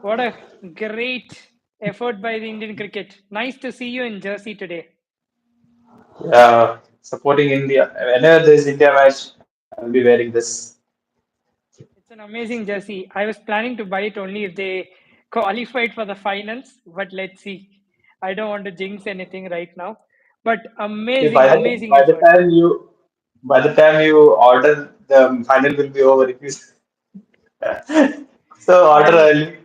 What a great effort by the Indian cricket. Nice to see you in Jersey today. Supporting India. Whenever there is India match, I will be wearing this. It's an amazing jersey. I was planning to buy it only if they qualified for the finals, but let's see. I don't want to jinx anything right now. But See, amazing, amazing by the effort. time you order, the final will be over. If you so order I early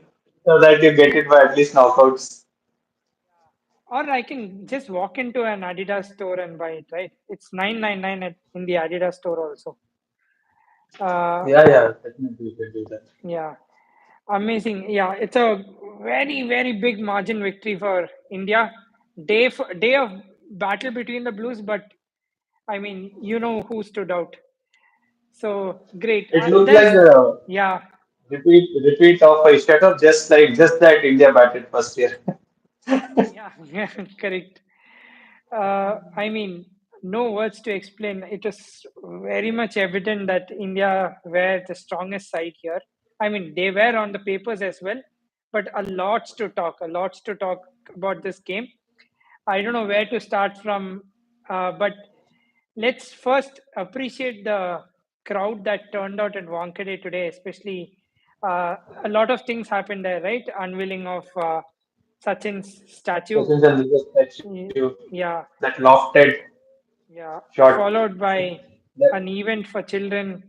so that you get it by at least knockouts. or I can just walk into an Adidas store and buy it, right? It's 999 in the Adidas store also. Uh, Yeah, definitely you can do that. yeah. Amazing. Yeah, it's a very, very big margin victory for India. Day of battle between the Blues, but I mean, you know who stood out. So great. It looked like There's, the yeah, repeat of a set of just that India batted first year. yeah, correct. I mean, no words to explain. It is very much evident that India were the strongest side here. I mean, they were on the papers as well, but a lots to talk about this game. I don't know where to start from, but let's first appreciate the crowd that turned out at Wankhede today, especially a lot of things happened there, right? Unveiling of Sachin's statue. Sachin Tendulkar statue, Yeah, that lofted yeah. shot. Followed by That, an event for children,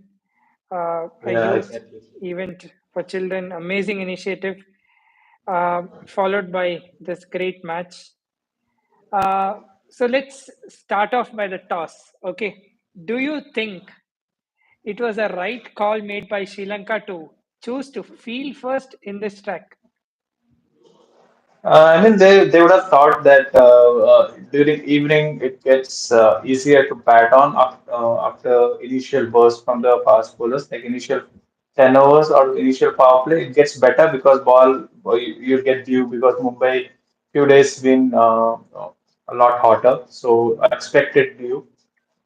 a yeah, youth exactly. event for children, amazing initiative, followed by this great match. So let's start off by the toss. Okay. Do you think it was a right call made by Sri Lanka to choose to field first in this track? I mean, they would have thought that during evening it gets easier to bat on after initial burst from the fast bowlers, like initial 10 overs or initial power play. It gets better because you get due because Mumbai few days been a lot hotter, so expected due.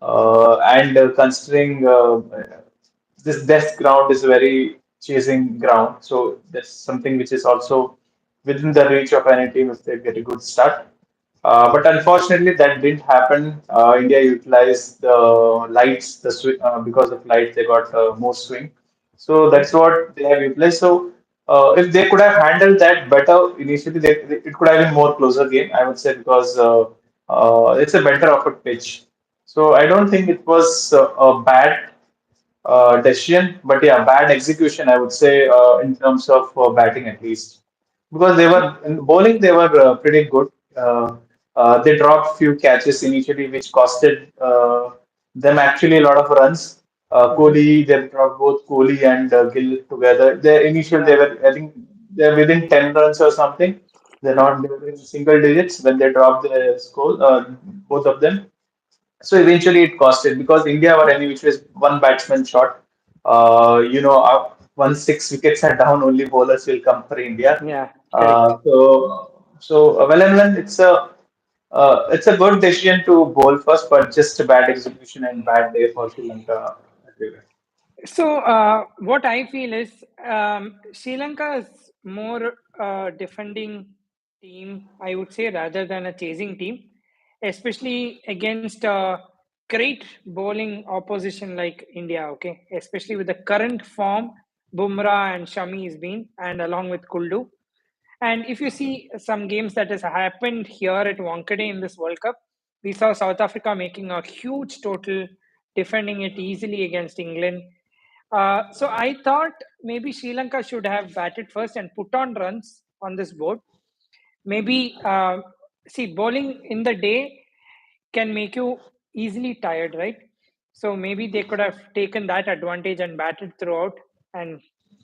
And considering this death ground is a very chasing ground, so that's something which is also within the reach of any team if they get a good start. But unfortunately, that didn't happen. India utilized the lights, because of light, they got more swing. So that's what they have utilized. So if they could have handled that better initially, it could have been more closer game, I would say, because it's a better offered pitch. So I don't think it was a bad decision, but yeah, bad execution, I would say, in terms of batting at least. Because they were in bowling, they were pretty good. They dropped few catches initially, which costed them actually a lot of runs. Mhm. Kohli, they dropped both Kohli and Gill together. Yeah. I think, they're within 10 runs or something. They were in single digits when they dropped the score, both of them. So eventually it costed because India were any which was one batsman shot. Once 6 wickets are down, only bowlers will come for India. Yeah. Correct. Well and well, it's a good decision to bowl first, but just a bad execution and bad day for Sri Lanka everywhere. So, what I feel is Sri Lanka is more defending team, I would say, rather than a chasing team, especially against a great bowling opposition like India. Okay, especially with the current form Bumrah and Shami has been, and along with Kuldu. And if you see some games that has happened here at Wankhede in this World Cup, we saw South Africa making a huge total, defending it easily against England. So I thought maybe Sri Lanka should have batted first and put on runs on this board. Maybe see bowling in the day can make you easily tired, right? So maybe they could have taken that advantage and batted throughout and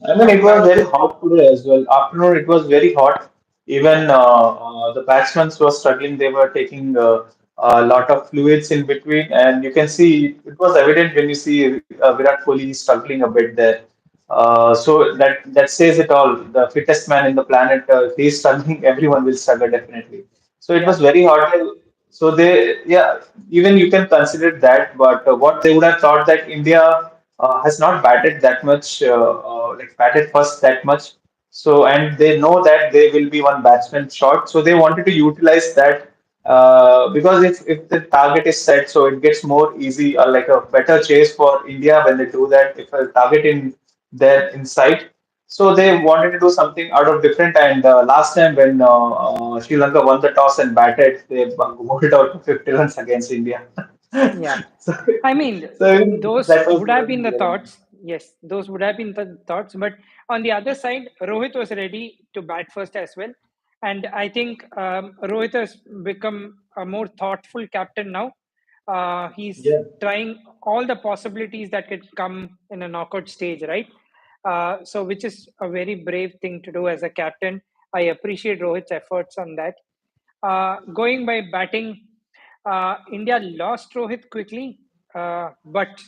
I mean, it come was back. very hot today as well. Afternoon, it was very hot. Even the batsmen were struggling. They were taking a lot of fluids in between, and you can see it was evident when you see Virat Kohli struggling a bit there. So that says it all. The fittest man in the planet, if he's struggling, everyone will struggle definitely. So it Yeah, was very hot. So they, yeah, even you can consider that. But what they would have thought that India. has not batted that much, like batted first that much. So, and they know that they will be one batsman short. So they wanted to utilize that because if the target is set, so it gets more easy or like a better chase for India when they do that. If a target in there in sight, so they wanted to do something out of different. And last time when Sri Lanka won the toss and batted, they moved out to 50 runs against India. Yeah. so, I mean, so those that was would have one been the element. thoughts. Yes, those would have been the thoughts. But on the other side, Rohit was ready to bat first as well. And I think Rohit has become a more thoughtful captain now. He's Yeah. trying all the possibilities that could come in a knockout stage, right? So, which is a very brave thing to do as a captain. I appreciate Rohit's efforts on that. Going by batting, India lost Rohit quickly, but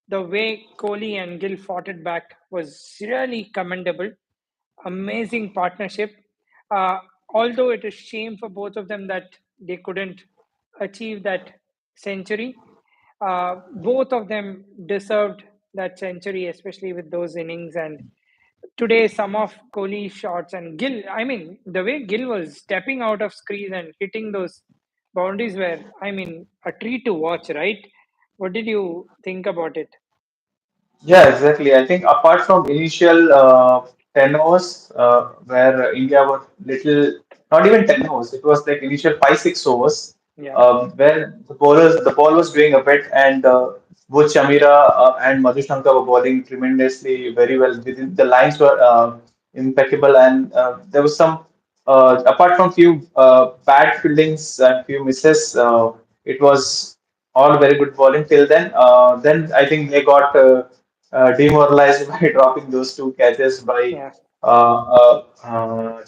the way Kohli and Gill fought it back was really commendable. Amazing partnership. Uh, Although it is shame for both of them that they couldn't achieve that century, both of them deserved that century, especially with those innings. And today, some of Kohli's shots and Gill, I mean, the way Gill was stepping out of screens and hitting those boundaries were, I mean, a treat to watch, right? What did you think about it? Yeah, exactly. I think apart from initial 10 overs, where India were little, not even 10 overs, it was like initial 5, 6 overs, Yeah. where the ball was doing a bit, and both Chamira and Madhushanka were bowling tremendously very well. The lines were impeccable, and there was some, apart from few bad fieldings and few misses, it was all very good bowling till then. Then I think they got demoralized by dropping those two catches by Yeah.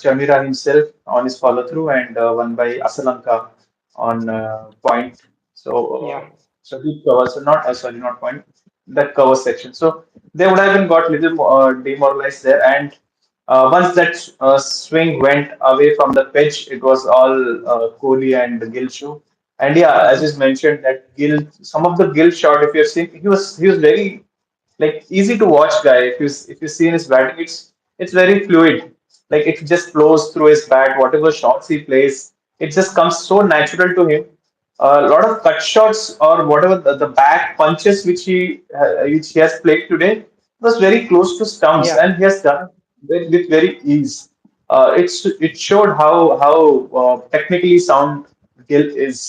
Chamira himself on his follow through and one by Asalanka on point. So, Yeah. so deep cover, so not sorry, not point, that cover section. So they would have been got little demoralized there. And once that swing went away from the pitch, it was all Kohli and the Gill show. And yeah, as Hmm. is mentioned, that Gill, some of the Gill shot, if you've seen, he was very like easy to watch guy. If you see in his batting, it's very fluid. Like it just flows through his bat. Whatever shots he plays, it just comes so natural to him. A lot of cut shots or whatever the back punches which he has played today was very close to stumps, Yeah. and he has done with very ease. It showed how technically sound Gill is.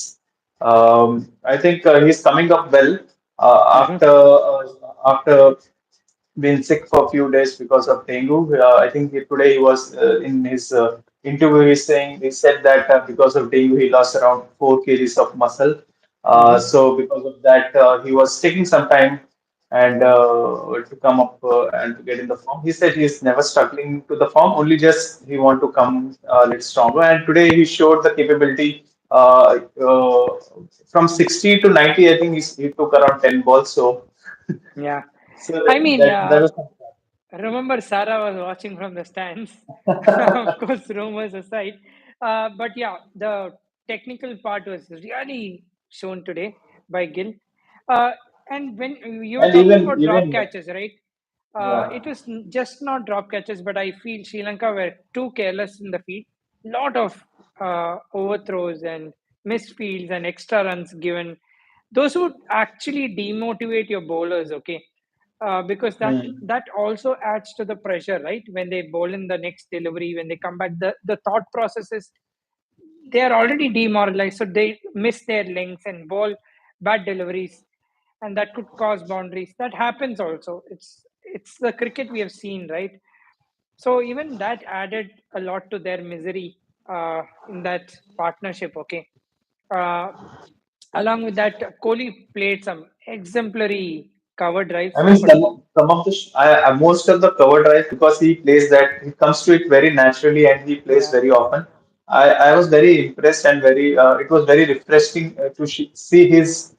I think he's coming up well Hmm. after been sick for a few days because of dengue. I think today he was in his interview. He said that because of dengue he lost around 4 kgs of muscle. Hmm. So because of that he was taking some time and to come up and to get in the form. He said he's never struggling to the form, only just he want to come a little stronger. And today he showed the capability. From 60 to 90, I think he took around 10 balls. Yeah. So I mean, that was remember, Sarah was watching from the stands. Of course, rumors aside. But yeah, the technical part was really shown today by Gill. Uh, and when you were and talking even about drop even catches, right? yeah. It was just not drop catches, but I feel Sri Lanka were too careless in the field. Lot of overthrows and missed fields and extra runs given. Those would actually demotivate your bowlers, okay? Because Hmm. that also adds to the pressure, right? When they bowl in the next delivery, when they come back, the thought process is they are already demoralized, so they miss their lengths and bowl bad deliveries, and that could cause boundaries. That happens also. It's the cricket we have seen, right? So even that added a lot to their misery in that partnership. Okay, uh, along with that, Kohli played some exemplary cover drives. I mean, For some of the most of the cover drive because he plays that he comes to it very naturally and he plays yeah, very often. I was very impressed and very it was very refreshing to see his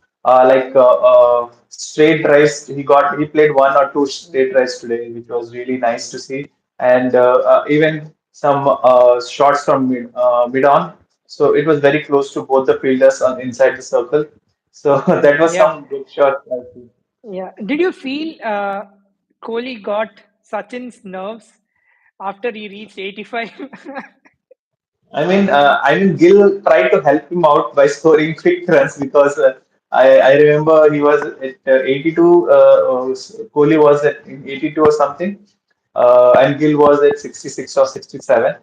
straight drives. He played one or two straight drives today, which was really nice to see, and even some shots from mid on. So it was very close to both the fielders on inside the circle. So that was yeah. some good shot. I think. Yeah. Did you feel Kohli got Sachin's nerves after he reached 85? Gill tried to help him out by scoring quick runs because I remember he was at 82. Kohli was at 82 or something, and Gill was at 66 or 67,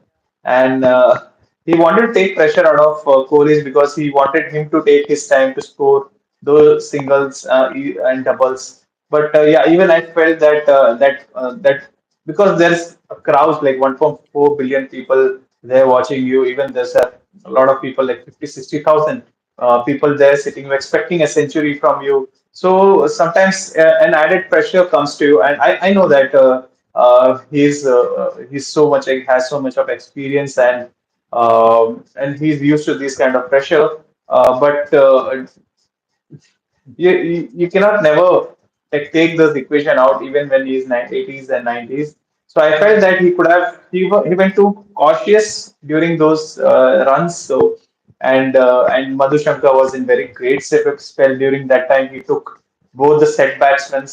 and he wanted to take pressure out of Kohli because he wanted him to take his time to score those singles and doubles. But yeah, even I felt that because there's a crowd like 1.4 billion people there watching you. Even there's a lot of people like 50, 60,000 people there sitting expecting a century from you. So sometimes an added pressure comes to you, and I know that he's so much like, has so much of experience and he's used to this kind of pressure. But you cannot never like take this equation out even when he's 80s and 90s. So I felt that he could have he went too cautious during those runs. So and Madhushanka was in very great spell during that time. He took both the set batsmen,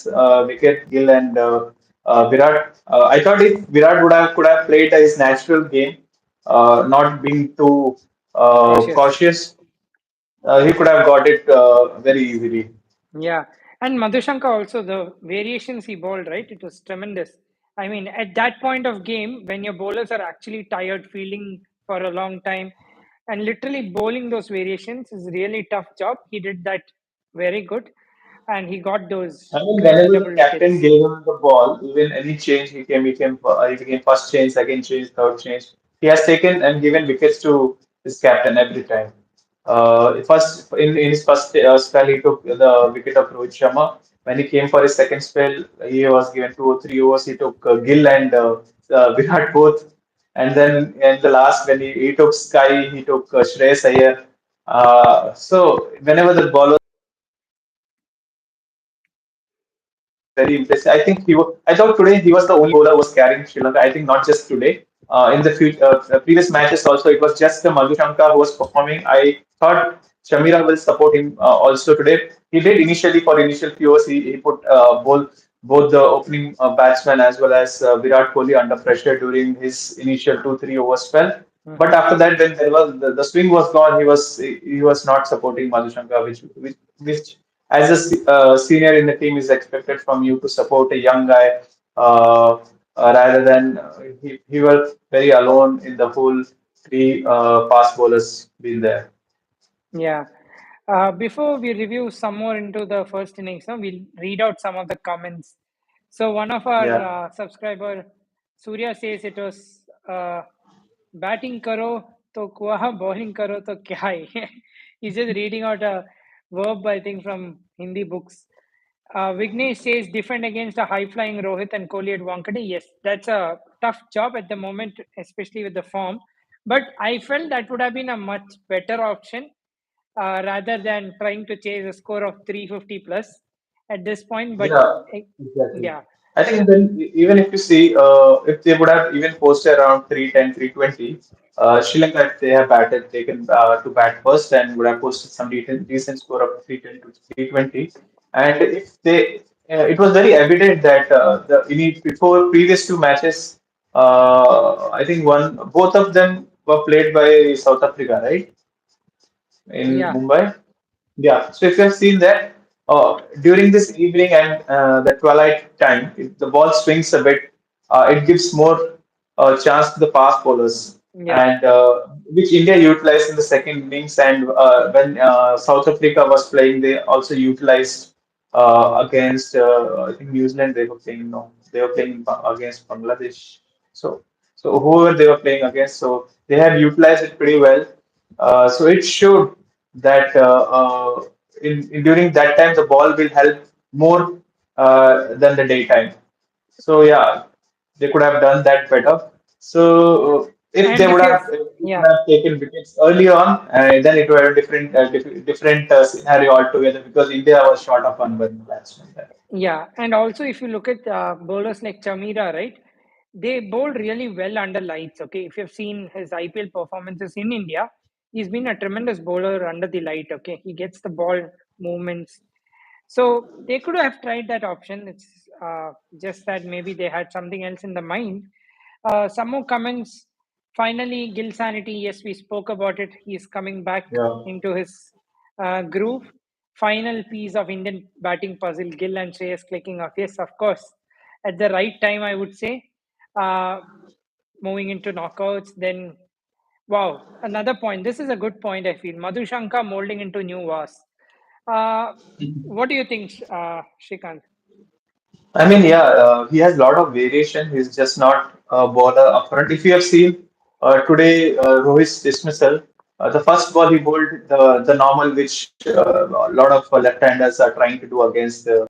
wicket, Gill and Virat. I thought if Virat would have could have played his natural game, not being too Cautious. cautious, he could have got it very easily. Yeah. And Madhushanka also, the variations he bowled, right? It was tremendous. I mean, at that point of game, when your bowlers are actually tired, fielding for a long time, and literally bowling those variations is really tough job. He did that very good, and he got those I mean, whenever the commendable captain wickets. gave him the ball, even any change, he became first change, second change, third change. He has taken and given wickets to his captain every time. First in his first spell, he took the wicket of Rohit Sharma. When he came for his second spell, he was given 2 or 3 overs. He took Gill and Virat both. And then in the last, when he took Sky, he took Shreyas Iyer. So whenever the ball very impressive. I think I thought today he was the only bowler who was carrying Sri Lanka. I think not just today. In the previous matches also, it was just the Madhushanka who was performing. I thought Shamira will support him also today. He did initially for initial few overs. He put both the opening batsmen as well as Virat Kohli under pressure during his initial 2 3 over spell. But Mhm. after that, when there was the swing was gone, he was not supporting Madhushanka, which as a senior in the team is expected from you to support a young guy rather than he was very alone in the whole three fast bowlers being there. Yeah. Before we review some more into the first innings, no, we'll read out some of the comments. So one of our Yeah. subscriber, Surya, says it was batting karo to kuha, bowling karo to kya hai. He's just reading out a verb, I think, from Hindi books. Vignesh says defend against a high-flying Rohit and Kohli at Wankhede. Yes, that's a tough job at the moment, especially with the form. But I felt that would have been a much better option rather than trying to chase a score of 350 plus at this point. But Yeah, eh, exactly. yeah, I think then even if you see, if they would have even posted around 310, 320, Sri Lanka, if they have taken to bat first and would have posted some decent score of 310 to 320. And if they, it was very evident that before previous two matches, I think both of them were played by South Africa, right? In yeah, Mumbai. Yeah, so if you have seen that during this evening and the twilight time, if the ball swings a bit, it gives more chance to the fast bowlers, yeah, and which India utilized in the second innings. And when South Africa was playing, they also utilized against I think New Zealand. They were playing no, they were playing against Bangladesh. So so whoever they were playing against, so they have utilized it pretty well. So it showed that during that time the ball will help more than the daytime. So yeah, they could have done that better. So if and they if would you've have yeah, taken wickets early on, then it would have a different scenario altogether because India was short of one batsman there. yeah, and also if you look at bowlers like Chamira, right, they bowl really well under lights. Okay, if you've seen his IPL performances in India, he's been a tremendous bowler under the light. Okay, he gets the ball movements. So they could have tried that option. It's just that maybe they had something else in the mind. Some more comments. Finally, Gill Sanity. Yes, we spoke about it. He's coming back Yeah. into his groove. Final piece of Indian batting puzzle. Gill and Shreyas clicking off. Yes, of course. At the right time, I would say. Uh, moving into knockouts, then wow, another point. This is a good point, I feel. Madhushanka molding into new Vase. Uh, what do you think, Shrikant? I mean, yeah, he has a lot of variation. He's just not a bowler upfront. If you have seen today, Rohit's dismissal, the first ball he bowled the normal, which a lot of left-handers are trying to do against Rohit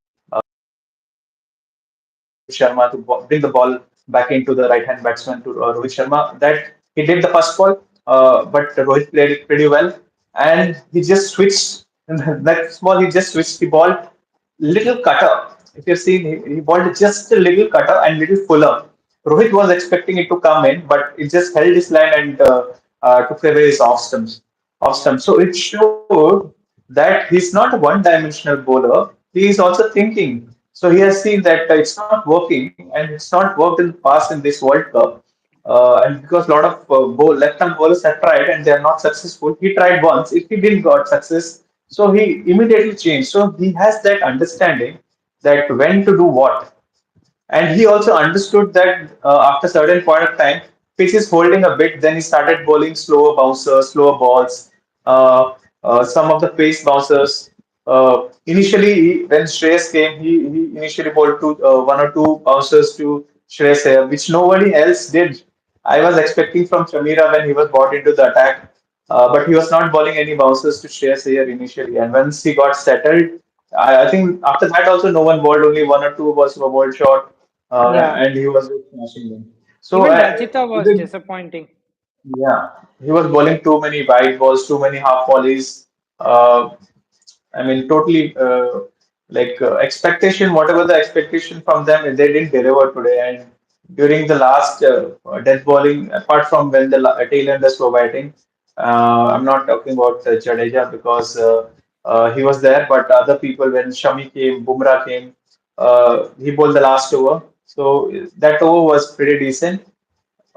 Sharma to bring the ball back into the right-hand batsman to Rohit Sharma. That he did the first ball, but Rohit played it pretty well, and he just switched. In the next ball, he just switched the ball, little cutter. If you've seen, he bowled just a little cutter and little fuller. Rohit was expecting it to come in, but it just held his line and took away his off stumps. Off Yeah, stump. So it showed that he's not a one-dimensional bowler. He is also thinking. So he has seen that it's not working, and it's not worked in the past in this World Cup. And because a lot of left-hand bowlers have tried and they are not successful, he tried once. If he didn't got success, so he immediately changed. So he has that understanding that when to do what. And he also understood that after a certain point of time, pitch is holding a bit. Then he started bowling slower bouncers, slower balls, some of the pace bouncers. When Shreyas came, he initially bowled one or two bouncers to Shreyas Iyer, which nobody else did. I was expecting from Chamira when he was brought into the attack, but he was not bowling any bouncers to Shreyas Iyer initially. And once he got settled, I think after that also no one bowled, only one or two balls were bowled short, yeah. and he was just smashing them. So Even Rajita was even disappointing. yeah, he was bowling too many wide balls, too many half volleys. Uh, I mean, totally expectation, whatever the expectation from them, they didn't deliver today. And during the last death bowling, apart from when the tailenders were batting, I'm not talking about Jadeja because he was there, but other people, when Shami came, Bumrah came, he bowled the last over. So that over was pretty decent.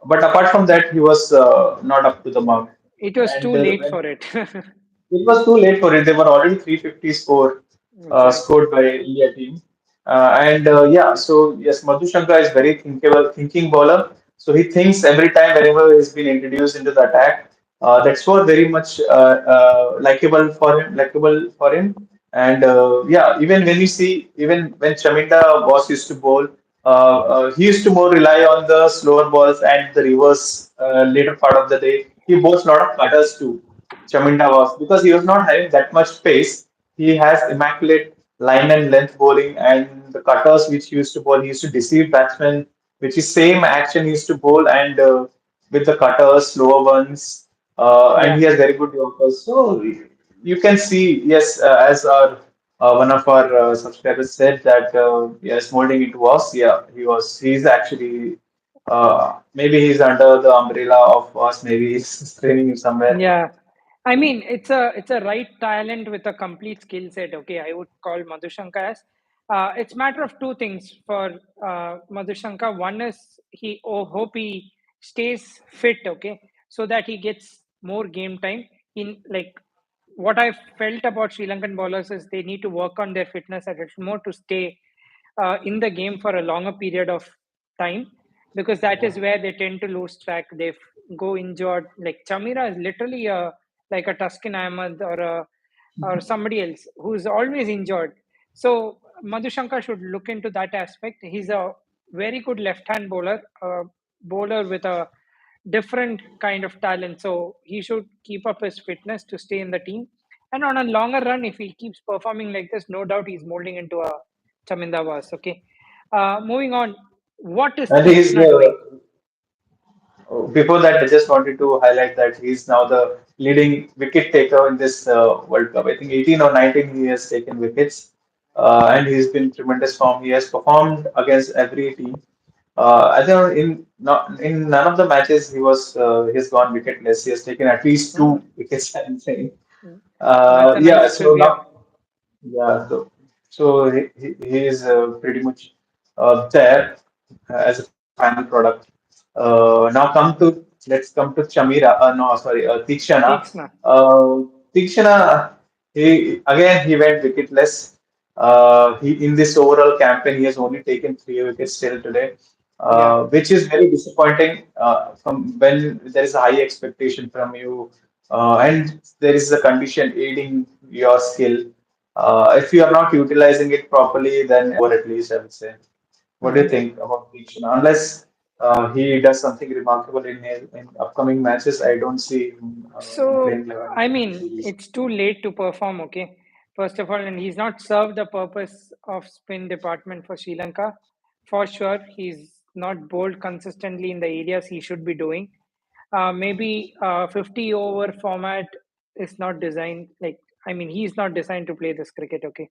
But apart from that, he was not up to the mark. It was too And late when for it. it was too late for it. They were already 350 Exactly. scored by India team. Yeah, so yes, Madhushanka is very thinking bowler. So he thinks every time whenever he's been introduced into the attack. That's what very much likable for him. And yeah, even when you see, even when Chaminda was used to bowl, he used to more rely on the slower balls and the reverse later part of the day. He bowls a lot of cutters too. Chaminda was because he was not having that much pace. He has immaculate line and length bowling, and the cutters which he used to bowl, he used to deceive batsmen, which is same action he used to bowl, and with the cutters, slower ones, and Yeah, he has very good yorkers. So you can see, yes, as our one of our subscribers said that yes, molding it was, yeah, he was. He's actually maybe he's under the umbrella of us. Maybe he's training somewhere. yeah. I mean, it's a right talent with a complete skill set. Okay, I would call Madhushanka as. It's matter of two things for Madhushanka. One is hope he stays fit. Okay, so that he gets more game time. In like what I felt about Sri Lankan bowlers is they need to work on their fitness a little more to stay in the game for a longer period of time, because that is where they tend to lose track. They go injured. Like Chamira is literally like a Tuscan Ahmed or somebody else who's always injured. So Madhushanka should look into that aspect. He's a very good left-hand bowler, bowler with a different kind of talent. So he should keep up his fitness to stay in the team. And on a longer run, if he keeps performing like this, no doubt he's molding into a Chaminda was. Okay. Moving on. What is And he's Krishna doing? before that, I just wanted to highlight that he's now the leading wicket taker in this World Cup. I think 18 or 19 he has taken wickets, and he's been tremendous form. He has performed against every team. I think in none of the matches he's gone wicketless. He has taken at least Hmm. two wickets. I'm saying. That's a Yeah. nice So trivia. now, yeah. So. So he is pretty much there as a final product. Now let's come to Chamira. No, sorry, Tikshana. Teaksna. Tikshana, he went wicketless. He in this overall campaign he has only taken 3 wickets till today, Yeah. which is very disappointing. From when there is a high expectation from you, and there is a condition aiding your skill. If you are not utilizing it properly, then over at least I would say. What do you Mhm. think about Deekshana? Unless he does something remarkable in upcoming matches, I don't see him in So, playing 11 I in the mean, series. it's too late to perform, okay? First of all, and he's not served the purpose of spin department for Sri Lanka. For sure, he's not bowled consistently in the areas he should be doing. Maybe 50 over format is not designed, like, I mean, he's not designed to play this cricket, okay?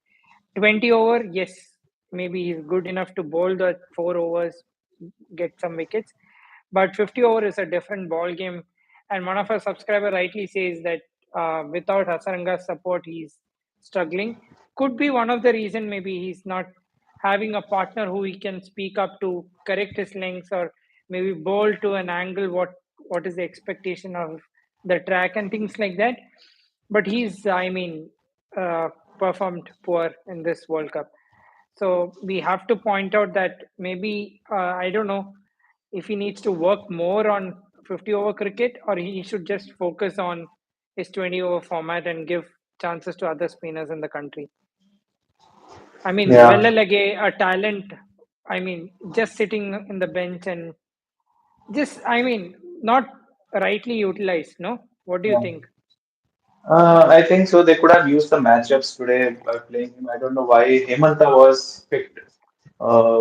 20 over, yes, maybe he's good enough to bowl the 4 overs, get some wickets. But 50 over is a different ball game. And one of our subscriber rightly says that without Hasaranga's support, he's struggling. Could be one of the reason maybe he's not having a partner who he can speak up to correct his lengths or maybe bowl to an angle what is the expectation of the track and things like that. But he's, I mean, performed poor in this World Cup. So we have to point out that maybe I don't know if he needs to work more on 50 over cricket or he should just focus on his 20 over format and give chances to other spinners in the country. I mean, Yeah, Velalage, a talent, I mean, just sitting in the bench and just, I mean, not rightly utilized, no? What do you yeah. think? I think so. They could have used the matchups today by playing him. I don't know why Hemanta was picked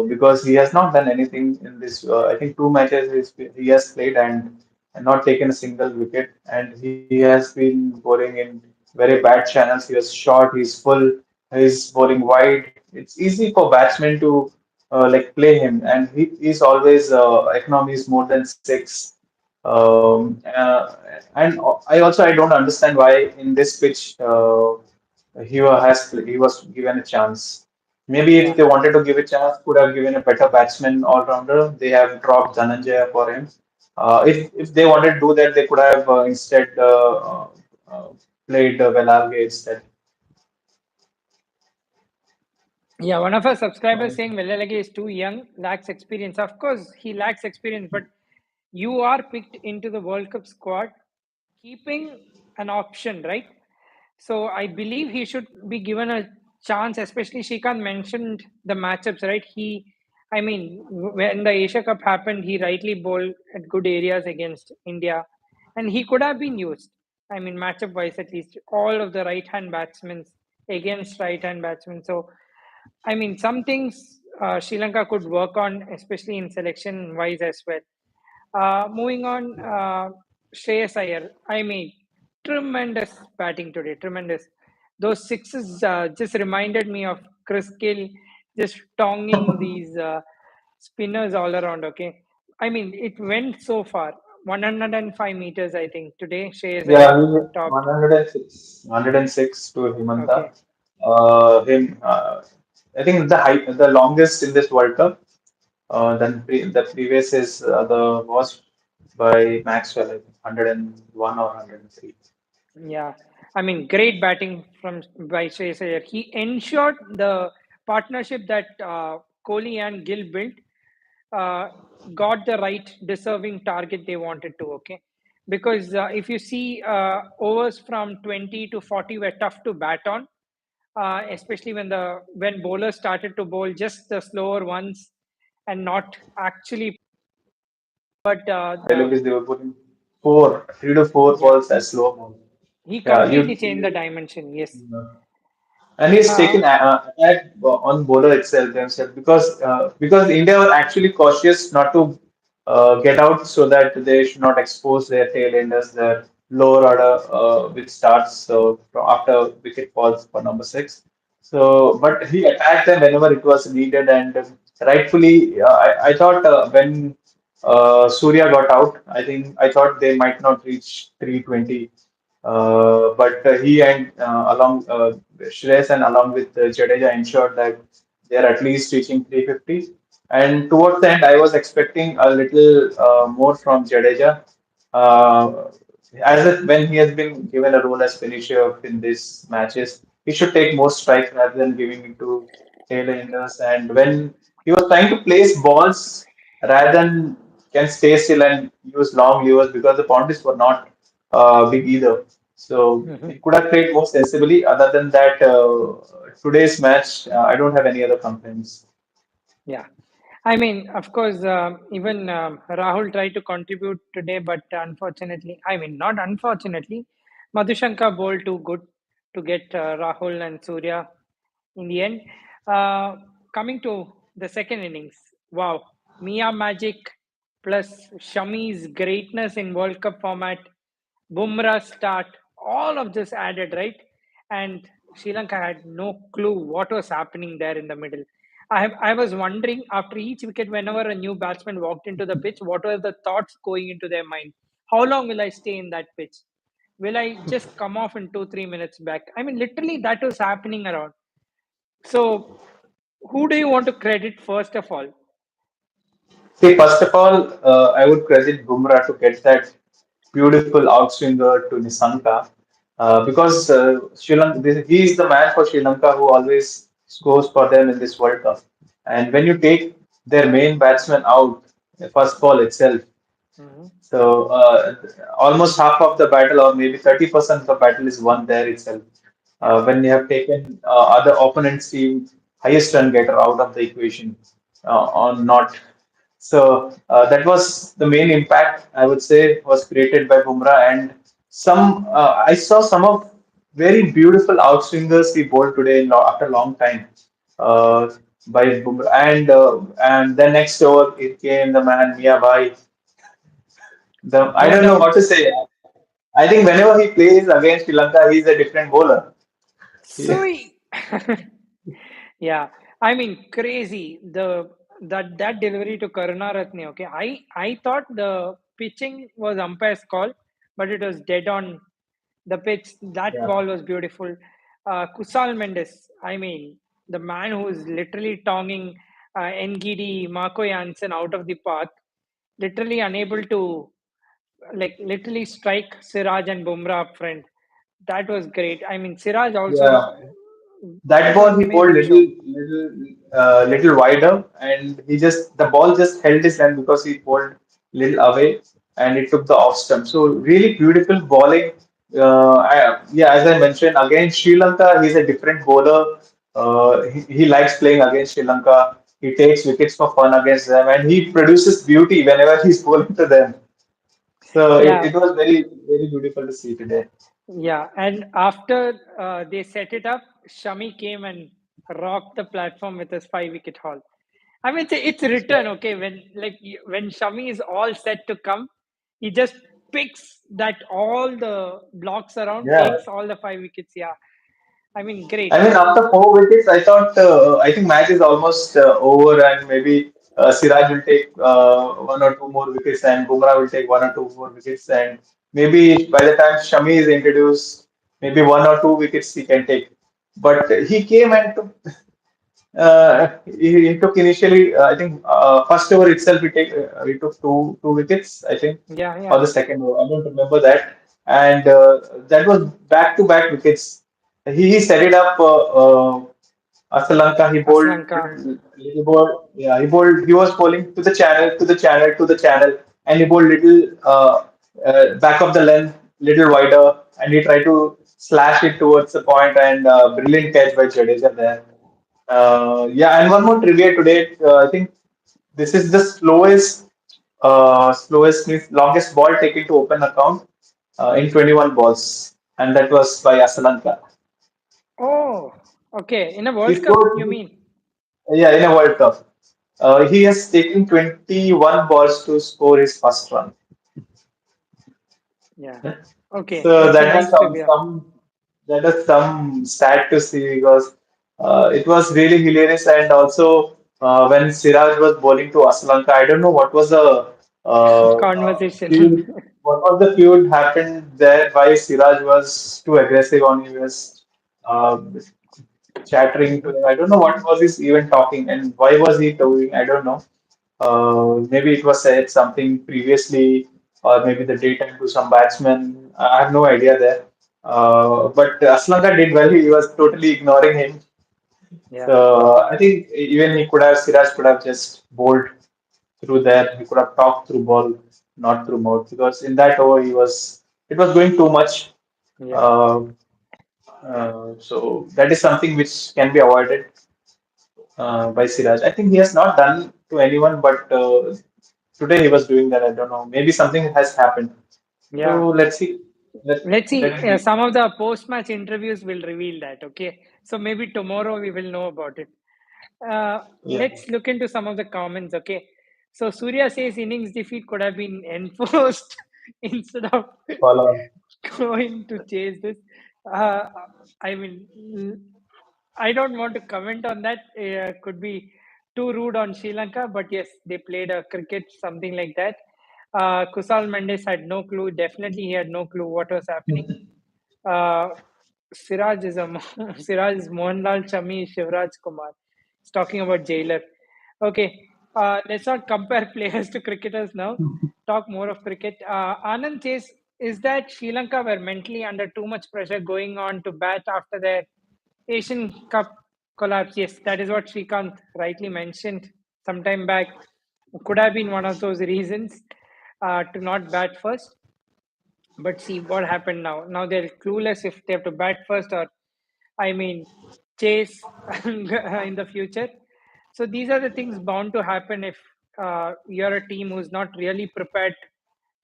because he has not done anything in this. I think 2 matches he has played and not taken a single wicket, and he has been bowling in very bad channels. He was short, he's full, he's bowling wide. It's easy for batsmen to like play him, and he is always economy is more than six. And I don't understand why in this pitch he was given a chance. Maybe if Yeah. they wanted to give a chance, could have given a better batsman all rounder. They have dropped Dhananjaya for him. If they wanted to do that, they could have instead uh, played Velarde instead. Yeah, one of our subscribers Um, saying Velalage is too young, lacks experience. Of course, he lacks experience, but you are picked into the World Cup squad, keeping an option, right? So I believe he should be given a chance, especially Shrikant mentioned the matchups, right? I mean, when the Asia Cup happened, he rightly bowled at good areas against India, and he could have been used. I mean, matchup wise, at least, all of the right hand batsmen against right hand batsmen. So I mean, some things Sri Lanka could work on, especially in selection wise as well. Moving on, Shreyas Iyer. I mean, tremendous batting today. Tremendous. Those sixes just reminded me of Chris Gill just tonging these spinners all around. Okay. I mean, it went so far. 105 meters, I think. Today, Shreyas yeah, Iyer he topped. 106, 106 to Himanta. Okay. Him, I think the longest in this World Cup. The previous is the was by Maxwell, I think, 101 or 103. Yeah, I mean, great batting from by Shreyas Iyer. He ensured the partnership that Kohli and Gill built uh, got the right deserving target they wanted to. Okay, because if you see overs from 20 to 40 were tough to bat on, especially when bowlers started to bowl just the slower ones and not actually. But the Deliveries they were putting 3 to 4 yeah, balls as slow ball. he Yeah, completely changed the dimension. Yes. and he's Uh, taken attack on bowler itself themselves because India were actually cautious not to get out so that they should not expose their tail enders, their lower order which starts after wicket falls for number six. So, but he attacked them whenever it was needed, and rightfully, I thought when Surya got out, I thought they might not reach 320 But he and along Shreyas and along with Jadeja ensured that they are at least reaching 350. And towards the end, I was expecting a little more from Jadeja. Uh, when he has been given a role as finisher in these matches, he should take more strikes rather than giving it to tailenders. And when he was trying to place balls rather than can stay still and use long levers because the boundaries were not big either. So he could have played more sensibly. Other than that, today's match, I don't have any other complaints. Yeah. I mean, of course, even Rahul tried to contribute today, but unfortunately, I mean, not unfortunately, Madhushanka bowled too good to get Rahul and Surya in the end. Uh, Coming to the second innings, wow, Mia Magic plus Shami's greatness in World Cup format, Bumrah start, all of this added, right? And Sri Lanka had no clue what was happening there in the middle. I was wondering after each wicket, whenever a new batsman walked into the pitch, what were the thoughts going into their mind? How long will I stay in that pitch? Will I just come off in 2, 3 minutes back? I mean, literally, that was happening around. So, who do you want to credit first of all? See, first of all, I would credit Bumrah to get that beautiful outswinger to Nisanka because Sri Lanka, he is the man for Sri Lanka who always scores for them in this World Cup. And when you take their main batsman out, the first ball itself, Mhm. so almost half of the battle, or maybe 30% of the battle, is won there itself. Yeah, When you have taken other opponent's team highest run getter out of the equation on not. So that was the main impact I would say was created by Bumrah, and some I saw some of very beautiful outswingers he bowled today after a long time uh, by Bumrah, and then next over it came the man Mia Bhai. I no don't know doubt. what to say. I think whenever he plays against Sri Lanka, he's a different bowler. So, Yeah, yeah, I mean, crazy. That delivery to Karunaratne. Okay, I thought the pitching was umpire's call, but it was dead on the pitch. That yeah, ball was beautiful. Kusal Mendes. I mean, the man who is literally tonguing Ngidi Marco Jansen out of the path, literally unable to literally strike Siraj and Bumrah up front. That was great. I mean, Siraj also yeah. That put on ball an he bowled amazing show. little wider, and he just the ball just held his hand because he bowled little away, and it took the off stump. So really beautiful bowling. Yeah, as I mentioned, against Sri Lanka, he's a different bowler. He likes playing against Sri Lanka. He takes wickets for fun against them, and he produces beauty whenever he's bowling to them. So Yeah, it was very beautiful to see today. yeah. And after they set it up, Shami came and rocked the platform with his 5 wicket haul. I mean, it's written, okay. When Shami is all set to come, he just picks that all the blocks around, Yeah. takes all the 5 wickets. Yeah, I mean, great. I mean, after 4 wickets, I thought I think match is almost over, and maybe Siraj will take one or two more wickets, and Bumrah will take one or two more wickets, and maybe by the time Shami is introduced, maybe one or two wickets he can take. But he came and took he took initially, I think, first over itself he took two wickets, I think, Yeah, or yeah. the second over. I don't remember that, and that was back to back wickets. He set it up. Asalanka, Aslanka, he was bowling to the channel, to the channel, and he bowled little back of the length, little wider, and he tried to slash it towards the point, and brilliant catch by Jadeja there. Yeah, and one more trivia today. I think this is the slowest means longest ball taken to open account in 21 balls, and that was by Asalanka. oh, okay. In a He World Cup, you scored, mean? yeah, in a World Cup. He has taken 21 balls to score his first run. Yeah. Okay, So that's a that was nice trivia. some stat to see because it was really hilarious. And also when Siraj was bowling to Aslanka, I don't know what was the Conversation. field what was the feud happened there? Why Siraj was too aggressive on him? He was uh, chattering to him. I don't know what was he even talking and why was he doing? I don't know. Maybe it was said something previously, or maybe the daytime to some batsman. I have no idea there. But Aslanka did well. He was totally ignoring him. Yeah, So I think even he could have Siraj could have just bowled through there. He could have talked through ball, not through mouth, because in that over he was it was going too much. yeah, Uh, so that is something which can be avoided by Siraj. I think he has not done to anyone, but today he was doing that. I don't know. Maybe something has happened. yeah. So let's see. Let's Let see. it be. Some of the post-match interviews will reveal that. Okay, so maybe tomorrow we will know about it. Yeah. Let's look into some of the comments. Okay, so Surya says innings defeat could have been enforced instead of Follow on. going to chase this. Uh, I mean, I don't want to comment on that. Could be too rude on Sri Lanka, but yes, they played a cricket, something like that. Kusal Mendes had no clue. Definitely, he had no clue what was happening. Uh, Siraj is a Siraj is Mohanlal Chami Shivraj Kumar. He's talking about Jailer. Okay, let's not compare players to cricketers now. Talk more of cricket. Anand says, is that Sri Lanka were mentally under too much pressure going on to bat after their Asian Cup collapse? Yes, that is what Srikanth rightly mentioned sometime back. Could have been one of those reasons to not bat first. But see what happened now. Now they're clueless if they have to bat first or, I mean, chase in the future. So these are the things bound to happen if you're a team who's not really prepared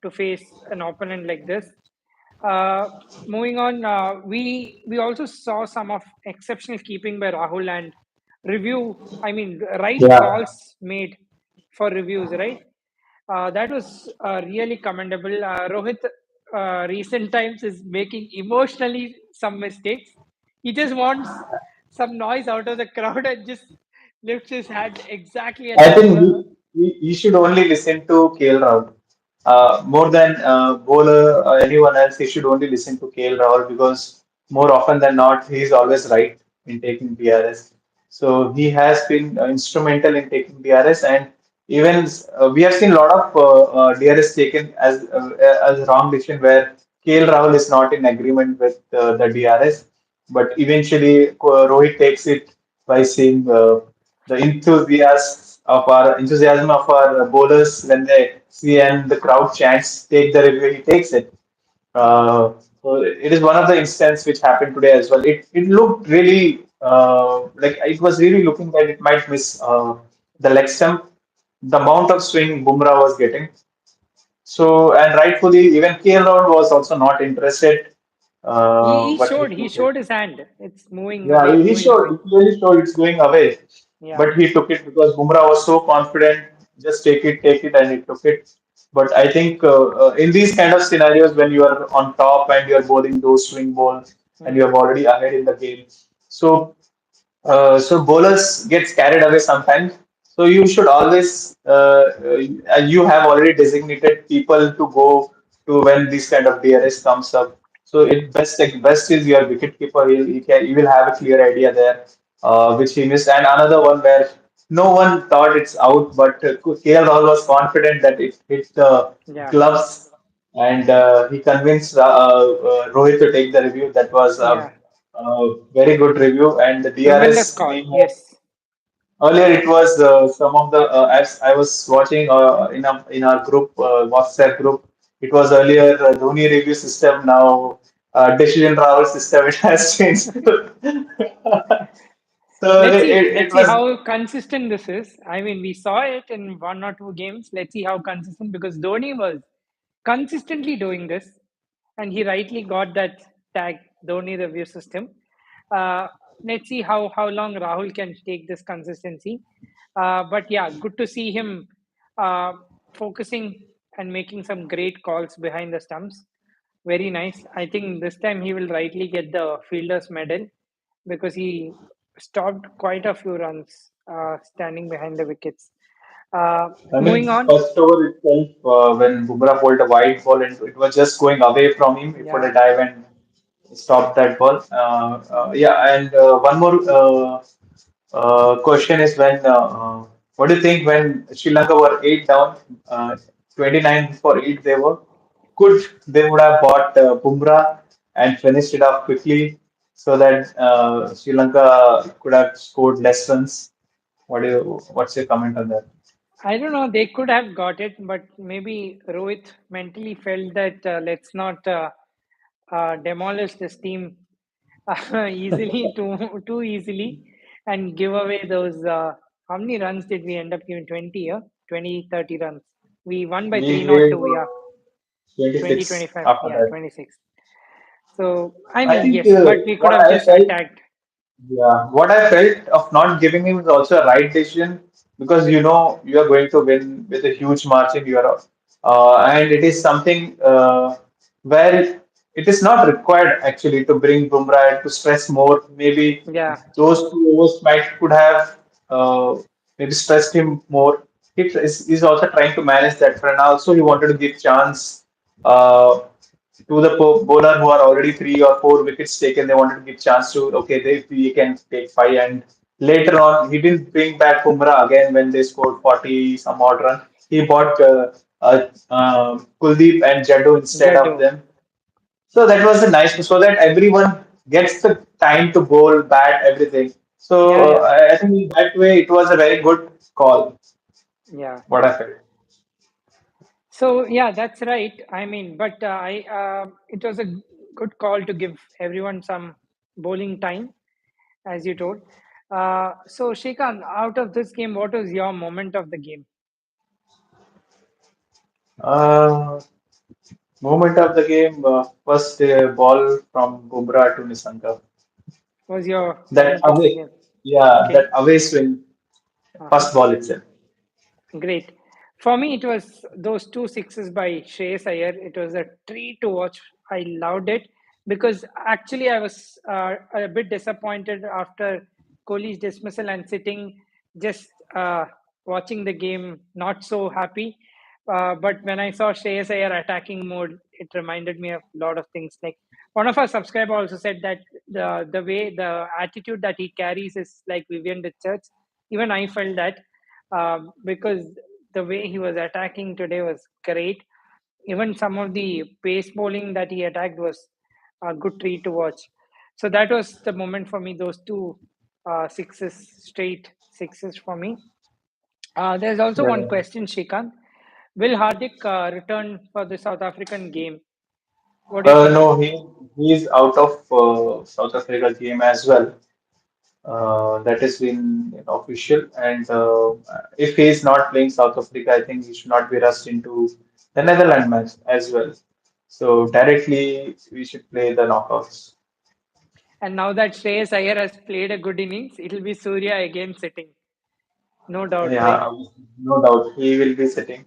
to face an opponent like this. Uh, Moving on, we also saw some of exceptional keeping by Rahul and review. I mean, right Yeah. calls made for reviews, right? That was really commendable. Rohit, recent times is making emotionally some mistakes. He just wants some noise out of the crowd and just lifts his hand exactly at I the think we should only listen to KL Rahul. More than bowler or anyone else, he should only listen to KL Rahul because more often than not, he is always right in taking DRS. So he has been instrumental in taking DRS, and even we have seen a lot of DRS taken as wrong decision where KL Rahul is not in agreement with the DRS, but eventually Rohit takes it by seeing the enthusiasm of our bowlers when they see and the crowd chants, take the review, he takes it. So it is one of the instances which happened today as well. It looked really like it was really looking that it might miss the leg stump, the amount of swing Bumrah was getting. So and rightfully even KL Rahul was also not interested, he but he showed he took it. showed his hand. It's moving Yeah, away, he moving showed, away. he clearly showed it's going away. Yeah, But he took it because Bumrah was so confident, just take it, and he took it. But I think in these kind of scenarios, when you are on top and you are bowling those swing balls and you mm, are already ahead in the game, so so bowlers gets carried away sometimes. So you should always you have already designated people to go to when this kind of DRS comes up. So it best is your wicket keeper. He will have a clear idea there, which he missed. And another one where no one thought it's out, but KL Rahul was confident that it hit the yeah, gloves, and he convinced Rohit to take the review. That was yeah. very good review, and the Tremendous DRS call. being Yes. earlier it was some of the as I was watching in our group WhatsApp group, it was earlier Dhoni review system. Now decision Rahul system it has changed. So Let's see. it Let's see was how consistent this is. I mean, we saw it in one or two games. Let's see how consistent because Dhoni was consistently doing this, and he rightly got that tag Dhoni review system. Uh, let's see how long Rahul can take this consistency. But yeah, good to see him uh, focusing and making some great calls behind the stumps. Very nice. I think this time he will rightly get the fielder's medal because he stopped quite a few runs standing behind the wickets. I mean, Moving on. first over itself, when Bumrah bowled a wide ball and it was just going away from him, he put Yeah, a dive and stopped that ball. Yeah, and one more question is what do you think when Sri Lanka were 8 down, 29 for 8 they were? Could they would have bought Bumrah and finished it off quickly so that Sri Lanka could have scored less runs? What's your comment on that? I don't know. They could have got it, but maybe Rohit mentally felt that let's not demolish this team easily, too easily, and give away those. How many runs did we end up giving? 20, yeah? 20, 30 runs. We won by We 3 not gave 2, yeah. 20, 26 25, after yeah, that. 26. So, I I mean, think yes, but we could what have I just felt, attacked. yeah, what I felt of not giving him was also a right decision because you know you are going to win with a huge margin. You are, and it is something where it is not required actually to bring Bumrah and to stress more. Maybe Yeah, those 2 overs might could have maybe stressed him more. He's also trying to manage that front. Also, he wanted to give chance. To the bowler who are already 3 or 4 wickets taken, they wanted to give chance to we can take 5. And later on, he didn't bring back Bumrah again when they scored 40 some odd run. He bought Kuldeep and Jaddu instead of Jaddu. them. So that was a nice so that everyone gets the time to bowl, bat, everything. Yeah, So yeah, I think in that way it was a very good call. yeah. What I felt. So yeah, that's right. I mean, but it was a good call to give everyone some bowling time, as you told. So Shrikant, out of this game, what was your moment of the game? Uh, Moment of the game, first ball from Bumrah to Nissanka. Was your That moment of the away, game? yeah, that Okay. away swing, Uh-huh. first ball itself. Great. For me, it was those two sixes by Shreyas Iyer. It was a treat to watch. I loved it because actually I was a bit disappointed after Kohli's dismissal and sitting just watching the game, not so happy. But when I saw Shreyas Iyer attacking mode, it reminded me of a lot of things. Like one of our subscribers also said that the attitude that he carries is like Vivian Richards. Even I felt that because the way he was attacking today was great. Even some of the pace bowling that he attacked was a good treat to watch. So that was the moment for me. Those two sixes, straight sixes for me. There's also one Yeah. question, Shrikant. Will Hardik return for the South African game? What do you think? No, he's out of South Africa game as well. That has been official, and if he is not playing South Africa, I think he should not be rushed into the Netherlands match as well. So directly we should play the knockouts. And now that Shreyas Iyer has played a good innings, it'll be Surya again sitting. No doubt, right? Yeah, no doubt he will be sitting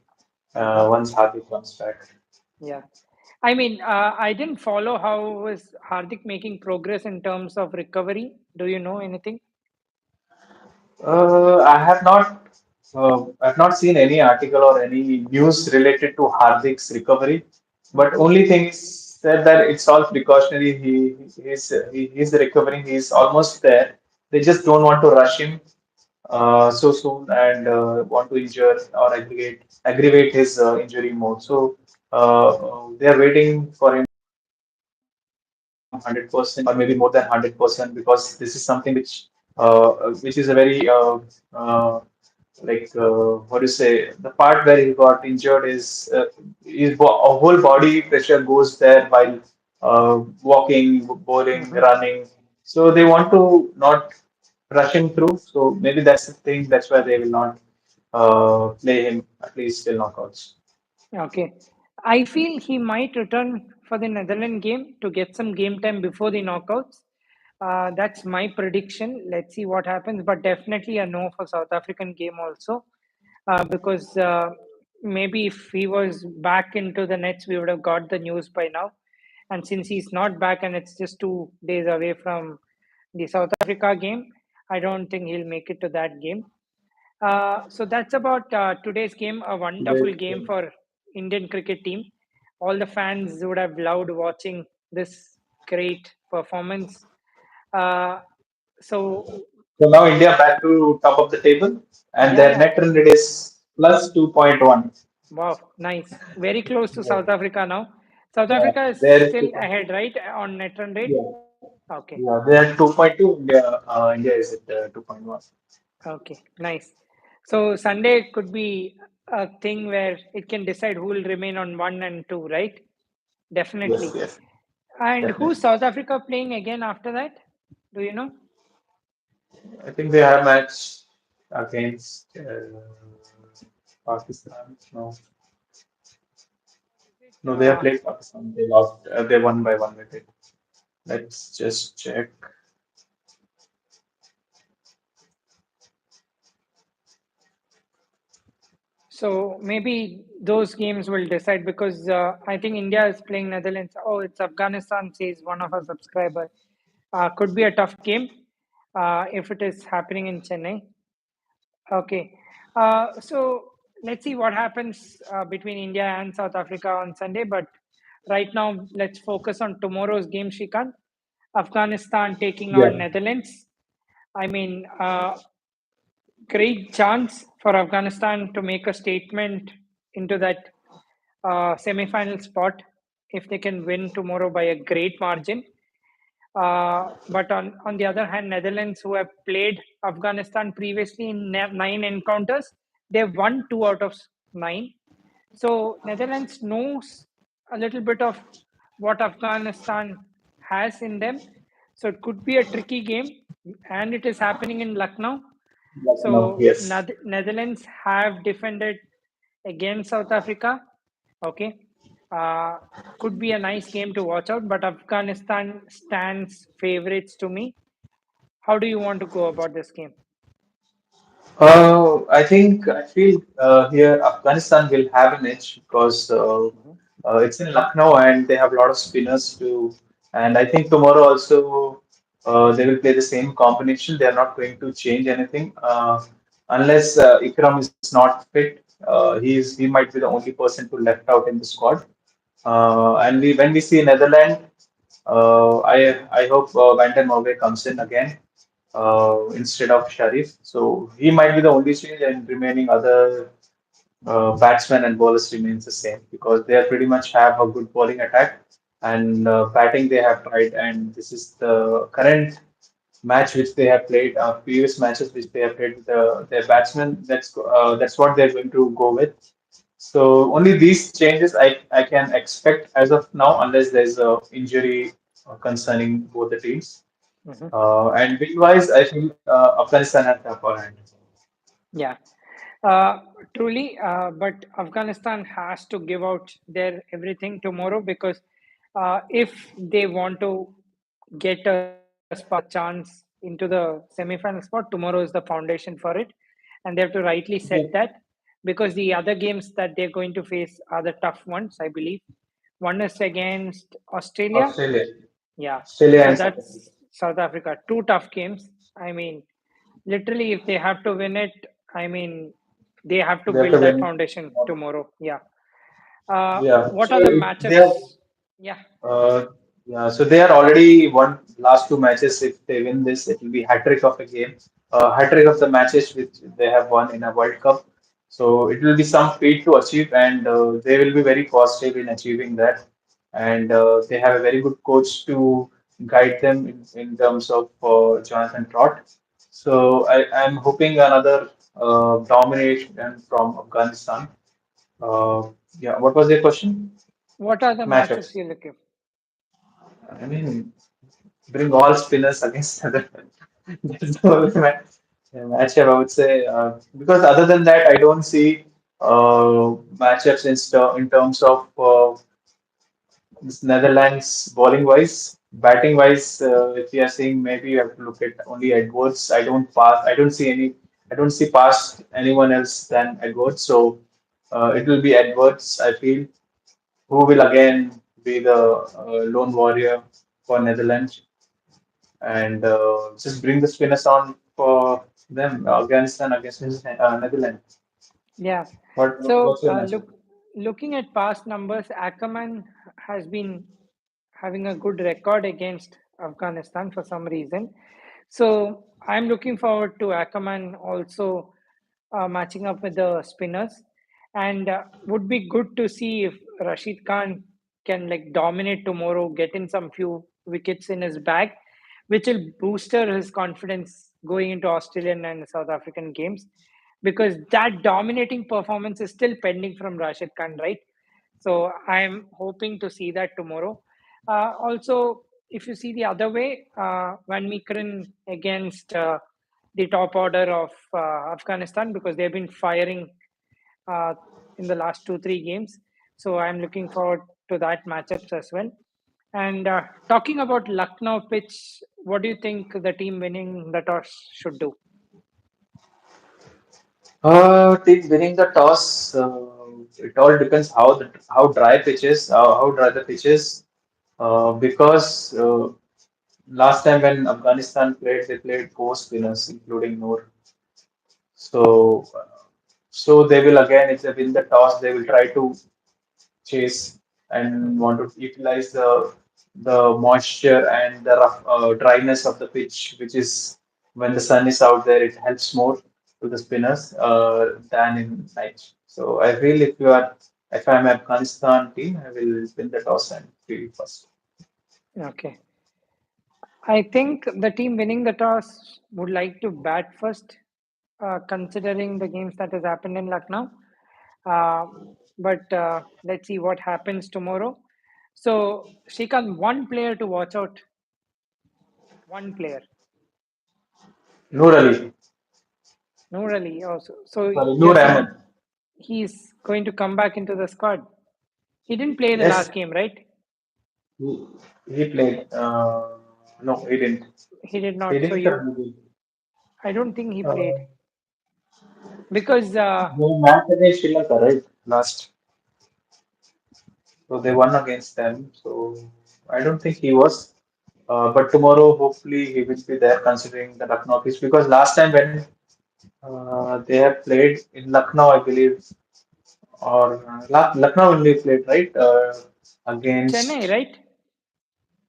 Uh-huh. once Hardik comes back. Yeah. I mean, I didn't follow how was Hardik making progress in terms of recovery. Do you know anything? I have not. I've not seen any article or any news related to Hardik's recovery. But Hmm. only thing is said that it's all precautionary. He's recovering. He's almost there. They just don't want to rush him so soon and want to injure or aggravate his injury more. So they are waiting for him 100% or maybe more than 100% because this is something which is a very what do you say, the part where he got injured is a whole body pressure goes there while walking, bowling, Hmm. running. So they want to not rush him through. So maybe that's the thing. That's why they will not play him at least till knockouts. Okay. I feel he might return for the Netherlands game to get some game time before the knockouts. That's my prediction. Let's see what happens, but definitely a no for South African game also, because maybe if he was back into the nets, we would have got the news by now. And since he's not back and it's just 2 days away from the South Africa game, I don't think he'll make it to that game. So that's about today's game. A wonderful Today, game for Indian cricket team. All the fans would have loved watching this great performance. Uh, so so now India back to top of the table, and yeah, their yeah. net run rate is plus 2.1. Wow, nice. Very close to Yeah, South Africa now. South yeah, Africa is there is still 2.2. ahead, right, on net run rate? Yeah, Okay, yeah, they are 2.2. India is at 2.1. okay, nice. So Sunday could be a thing where it can decide who will remain on one and two, right? Yes, Definitely. yes, And who's definitely. South Africa playing again after that? Do you know? I think they have match against Pakistan. No, Is it? no, they have played Pakistan. They lost. They won by 1 wicket. Let's just check. So maybe those games will decide because I think India is playing Netherlands. Oh, it's Afghanistan, says one of our subscriber. Could be a tough game if it is happening in Chennai. Okay. So let's see what happens between India and South Africa on Sunday. But right now, let's focus on tomorrow's game, Shrikant. Afghanistan taking on Yeah. Netherlands. I mean, great chance for Afghanistan to make a statement into that semi-final spot if they can win tomorrow by a great margin. But on the other hand, Netherlands, who have played Afghanistan previously in nine encounters, they've won two out of nine. So Netherlands knows a little bit of what Afghanistan has in them. So it could be a tricky game, and it is happening in Lucknow. No, So yes. Netherlands have defended against South Africa. Okay, uh, could be a nice game to watch out, but Afghanistan stands favorites to me. How do you want to go about this game? I feel here Afghanistan will have an edge because Mhm. it's in Lucknow and they have a lot of spinners too. And I think tomorrow also they will play the same combination. They are not going to change anything unless Ikram is not fit. He might be the only person to left out in the squad. And when we see Netherlands, I hope Van der Merwe comes in again instead of Sharif. So he might be the only change, and remaining other batsmen and bowlers remains the same because they are pretty much have a good bowling attack and batting they have tried. And this is the current match which they have played, previous matches which they have played with their batsmen. That's what they're going to go with. So only these changes I can expect as of now, unless there's a injury concerning both the teams. Mhm. And win-wise, I feel Afghanistan has the upper hand. Yeah, uh, truly. But Afghanistan has to give out their everything tomorrow because if they want to get a spot, a chance into the semi-final spot, tomorrow is the foundation for it, and they have to rightly Yeah. set that because the other games that they're going to face are the tough ones, I believe. One is against Australia. Australia, Yeah, Australia so and South Africa. that's South Africa. Two tough games. I mean, literally, if they have to win it, I mean, they have to They have to build that win. foundation tomorrow. Yeah. Yeah. What So are the they are. matchups? Yeah. Uh, yeah, so they are already won last two matches. If they win this, it will be hat trick of a game, hat trick of the matches which they have won in a World Cup. So it will be some feat to achieve, and they will be very positive in achieving that. And they have a very good coach to guide them in terms of Jonathan Trott. So I'm hoping another domination from Afghanistan. Uh, yeah, what was your question? What are the matchups Matchups. you're looking? I mean, bring all spinners against other. That's the only matchup I would say. Because other than that, I don't see matchups in terms of this Netherlands bowling wise. Batting wise, if you are seeing, maybe you have to look at only Edwards. I don't pass. I don't see any. I don't see past anyone else than Edwards. So it will be Edwards. I feel who will again be the lone warrior for Netherlands and just bring the spinners on. for them, Afghanistan against Netherlands. Yeah. What's So your matchup? looking at past numbers, Ackerman has been having a good record against Afghanistan for some reason. So I'm looking forward to Ackerman also matching up with the spinners, and would be good to see if Rashid Khan can like dominate tomorrow, get in some few wickets in his bag, which will booster his confidence going into Australian and South African games, because that dominating performance is still pending from Rashid Khan, right? So I'm hoping to see that tomorrow. Also, if you see the other way, Van Meekeren against the top order of Afghanistan, because they've been firing uh, in the last 2 3 games. So I'm looking forward to that matchups as well. And talking about Lucknow pitch, what do you think the team winning the toss should do? Team winning the toss. It all depends how dry pitches, how dry the pitches. Because last time when Afghanistan played, they played four spinners, including Noor. So, so they will again, if they win the toss, they will try to chase and Mhm. want to utilize the moisture and the dryness of the pitch, which is when the sun is out there, it helps more to the spinners than in night. So I feel if I'm Afghanistan team, I will win the toss and field first. Okay. I think the team winning the toss would like to bat first, considering the games that has happened in Lucknow. Uh, but let's see what happens tomorrow. So, Shrikant, one player to watch out. One player. Noor Ali, No, really. Also, so sorry, you're Noor Ahmed. saying he's going to come back into the squad. He didn't play the Yes, last game, right? he, he played. No, he didn't. He did He not. So didn't. I don't think he Uh, played because they match against Sri Lanka, right? Last. So they won against them. So I don't think he was. But tomorrow, hopefully, he will be there considering the Lucknow pitch. Because last time when they have played in Lucknow, I believe, or Lucknow only played, right? Chennai, Against right?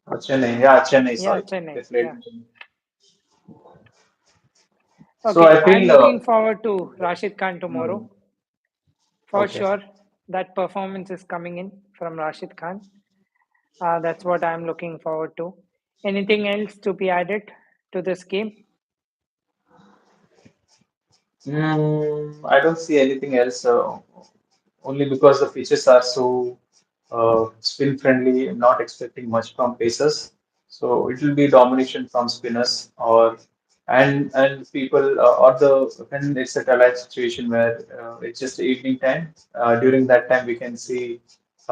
Chennai. Yeah, Chennai, Yeah, sorry. They Chennai. played Yeah. in Chennai. So Okay, I I'm feel, looking forward to Rashid Khan hmm, tomorrow for okay. sure. That performance is coming in from Rashid Khan. That's what I'm looking forward to. Anything else to be added to this game? I don't see anything else. Only because the pitches are so spin friendly, not expecting much from pacers. So it will be domination from spinners and people or the when it's a twilight situation where it's just evening time. During that time, we can see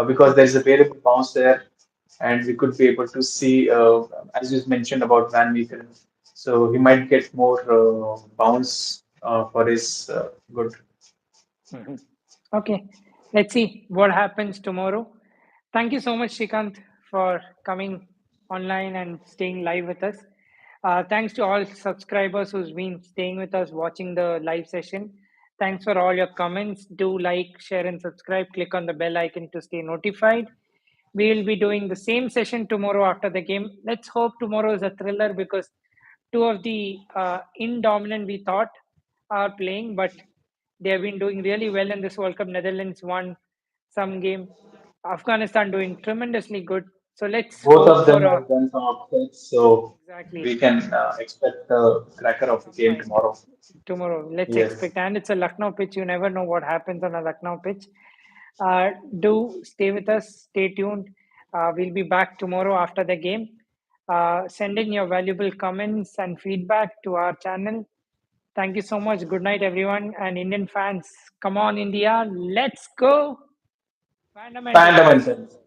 because there is a variable bounce there, and we could be able to see as you mentioned about Van Meeken. So he might get more bounce for his good. Mhm. Okay, let's see what happens tomorrow. Thank you so much, Shrikant, for coming online and staying live with us. Thanks to all subscribers who's been staying with us watching the live session. Thanks for all your comments. Do like, share, and subscribe. Click on the bell icon to stay notified. We'll be doing the same session tomorrow after the game. Let's hope tomorrow is a thriller because two of the indominant we thought are playing, but they have been doing really well in this World Cup. Netherlands won some game. Afghanistan doing tremendously good. So let's Both hope of for them a have done some upsets, so we exactly can expect a cracker of a tough game fight tomorrow. tomorrow. Let's Yes. expect, and it's a Lucknow pitch. You never know what happens on a Lucknow pitch. Do stay with us. Stay tuned. We'll be back tomorrow after the game. Send in your valuable comments and feedback to our channel. Thank you so much. Good night, everyone. And Indian fans, come on, India. Let's go. Fundamentals. Fundamentals.